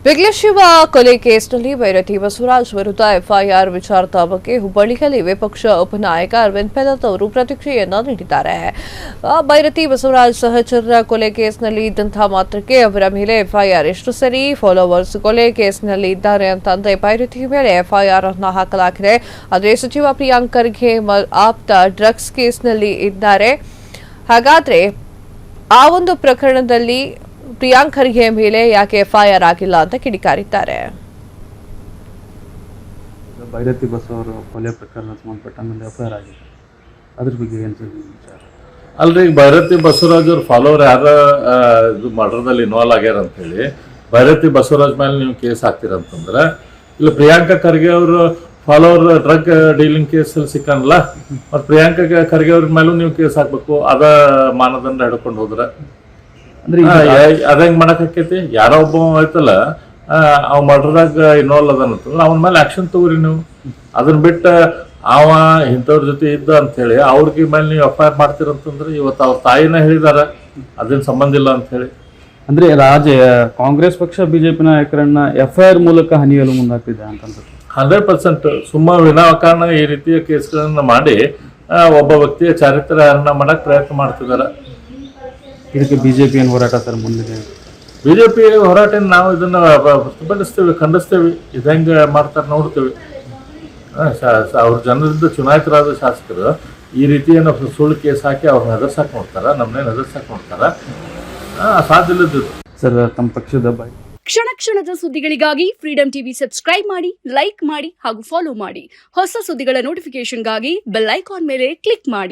ವಿಘ್ನಶಿವ ಕೊಲೆ ಕೇಸ್ನಲ್ಲಿ ಭೈರತಿ ಬಸವರಾಜ್ ವಿರುದ್ಧ ಎಫ್ಐಆರ್ ವಿಚಾರದ ಬಗ್ಗೆ ಹುಬ್ಬಳ್ಳಿಯಲ್ಲಿ ವಿಪಕ್ಷ ಉಪನಾಯಕ ಅರವಿಂದ್ ಬೆಲ್ಲದ್ ಅವರು ಪ್ರತಿಕ್ರಿಯೆಯನ್ನು ನೀಡಿದ್ದಾರೆ. ಭೈರತಿ ಬಸವರಾಜ್ ಸಹಚರರ ಕೊಲೆ ಕೇಸ್ನಲ್ಲಿ ಇದ್ದಂತಹ ಮಾತ್ರಕ್ಕೆ ಅವರ ಮೇಲೆ ಎಫ್ಐಆರ್ ಎಷ್ಟು ಸರಿ? ಫಾಲೋವರ್ಸ್ ಕೊಲೆ ಕೇಸ್ನಲ್ಲಿ ಇದ್ದಾರೆ ಅಂತಂದ್ರೆ ಭೈರತಿ ಮೇಲೆ ಎಫ್ಐಆರ್ ಅನ್ನು ಹಾಕಲಾಗಿದೆ. ಆದರೆ ಸಚಿವ ಪ್ರಿಯಾಂಕ್ ಖರ್ಗೆ ಆಪ್ತ ಡ್ರಗ್ಸ್ ಕೇಸ್ನಲ್ಲಿ ಇದ್ದಾರೆ. ಹಾಗಾದ್ರೆ ಆ ಒಂದು ಪ್ರಕರಣದಲ್ಲಿ ಪ್ರಿಯಾಂಕ್ ಖರ್ಗೆ ಮೇಲೆ ಯಾಕೆ ಎಫ್ಐಆರ್ ಆಗಿಲ್ಲ ಅಂತ ಕಿಡಿಕಾರಿದ್ದಾರೆ. ಭೈರತಿ ಬಸವರು ಕೊಲೆ ಪ್ರಕರಣ ಸಂಬಂಧಪಟ್ಟ ಮೇಲೆ ಎಫ್ಐಆರ್ ಆಗಿದೆ, ಅದ್ರ ಬಗ್ಗೆ ಏನು ವಿಚಾರ? ಅಲ್ರಿ, ಭೈರತಿ ಬಸವರಾಜ್ ಅವ್ರ ಫಾಲೋವರ್ ಯಾರ ಇದು ಮರ್ಡರ್ದಲ್ಲಿ ಇನ್ವಾಲ್ವ್ ಆಗ್ಯಾರ ಅಂತ ಹೇಳಿ ಭೈರತಿ ಬಸವರಾಜ್ ಮೇಲೆ ನೀವು ಕೇಸ್ ಹಾಕ್ತೀರಂತಂದ್ರೆ, ಇಲ್ಲ ಪ್ರಿಯಾಂಕಾ ಖರ್ಗೆ ಅವರು ಫಾಲೋವರ್ ಡ್ರಗ್ ಡೀಲಿಂಗ್ ಕೇಸಲ್ಲಿ ಸಿಕ್ಕನಲ್ಲ, ಮತ್ತು ಪ್ರಿಯಾಂಕಾ ಖರ್ಗೆ ಅವ್ರ ಮೇಲೂ ನೀವು ಕೇಸ್ ಹಾಕ್ಬೇಕು. ಅದ ಮಾನದಂಡ ಹಿಡ್ಕೊಂಡು ಹೋದ್ರೆ ಅಂದ್ರೆ ಅದಂಗ್ ಮಾಡಕ್ ಆಕೈತಿ? ಯಾರೋ ಒಬ್ಬ ಐತಲ್ಲ ಅವ್ ಮರ್ಡರ್ದಾಗ ಇನ್ವಾಲ್ವ್ ಅದಾನಂತಲ್ಲ, ಅವನ ಮೇಲೆ ಆಕ್ಷನ್ ತಗೋರಿ ನೀವು. ಅದನ್ನ ಬಿಟ್ಟು ಅವ ಇಂಥವ್ರ ಜೊತೆ ಇದ್ದ ಅಂತ ಹೇಳಿ ಅವ್ರಿಗೆ ಮೇಲೆ ನೀವು ಎಫ್ಐಆರ್ ಮಾಡ್ತೀರಂತಂದ್ರೆ, ಇವತ್ತು ಅವ್ರ ತಾಯಿನ ಹೇಳಿದಾರ ಅದೇನು ಸಂಬಂಧ ಇಲ್ಲ ಅಂತ ಹೇಳಿ. ಅಂದ್ರೆ ಕಾಂಗ್ರೆಸ್ ಪಕ್ಷ ಬಿಜೆಪಿ ನಾಯಕರನ್ನ ಎಫ್ಐಆರ್ ಮೂಲಕ ಹನಿಯಲು ಮುಂದಾಗ್ತಿದೆ ಅಂತಂದ್ರೆ 100% ಸುಮ್ಮ ವಿನಾಕಾರಣ ಈ ರೀತಿಯ ಕೇಸ್ಗಳನ್ನ ಮಾಡಿ ಒಬ್ಬ ವ್ಯಕ್ತಿಯ ಚಾರಿತ್ರ್ಯಹರಣ ಮಾಡಕ್ ಪ್ರಯತ್ನ ಮಾಡ್ತಿದಾರ. ಇದಕ್ಕೆ ಬಿಜೆಪಿ ಏನು ಹೋರಾಟ ಸರ್ ಮುಂದಿದೆ? ಬಿಜೆಪಿ ಹೋರಾಟ ನಾವು ಇದನ್ನ ಪ್ರತಿಭಟಿಸ್ತೇವೆ, ಖಂಡಿಸ್ತೇವೆ. ಇದಂಗ ಮಾಡ್ತಾರೆ ನೋಡ್ತೇವೆ. ಅವ್ರ ಜನರಿಂದ ಚುನಾಯಿತರಾದ ಶಾಸಕರು ಈ ರೀತಿಯನ್ನು ಸುಳ್ಳು ಕೇಸ್ ಹಾಕಿ ಅವ್ರನ್ನ ಹೆದರ್ಸಾಕ್ ನೋಡ್ತಾರ, ನಮ್ಮನ್ನೇನು ಹೆದರ್ಸಾಕ್ ನೋಡ್ತಾರ? ಸಾಧ್ಯ ಇಲ್ಲದ್ದು ಸರ್. ತಮ್ಮ ಪಕ್ಷದ ಕ್ಷಣ ಕ್ಷಣದ ಸುದ್ದಿಗಳಿಗಾಗಿ ಫ್ರೀಡಂ ಟಿವಿ ಸಬ್ಸ್ಕ್ರೈಬ್ ಮಾಡಿ, ಲೈಕ್ ಮಾಡಿ ಹಾಗೂ ಫಾಲೋ ಮಾಡಿ. ಹೊಸ ಸುದ್ದಿಗಳ ನೋಟಿಫಿಕೇಶನ್ಗಾಗಿ ಬೆಲ್ ಐಕಾನ್ ಮೇಲೆ ಕ್ಲಿಕ್ ಮಾಡಿ.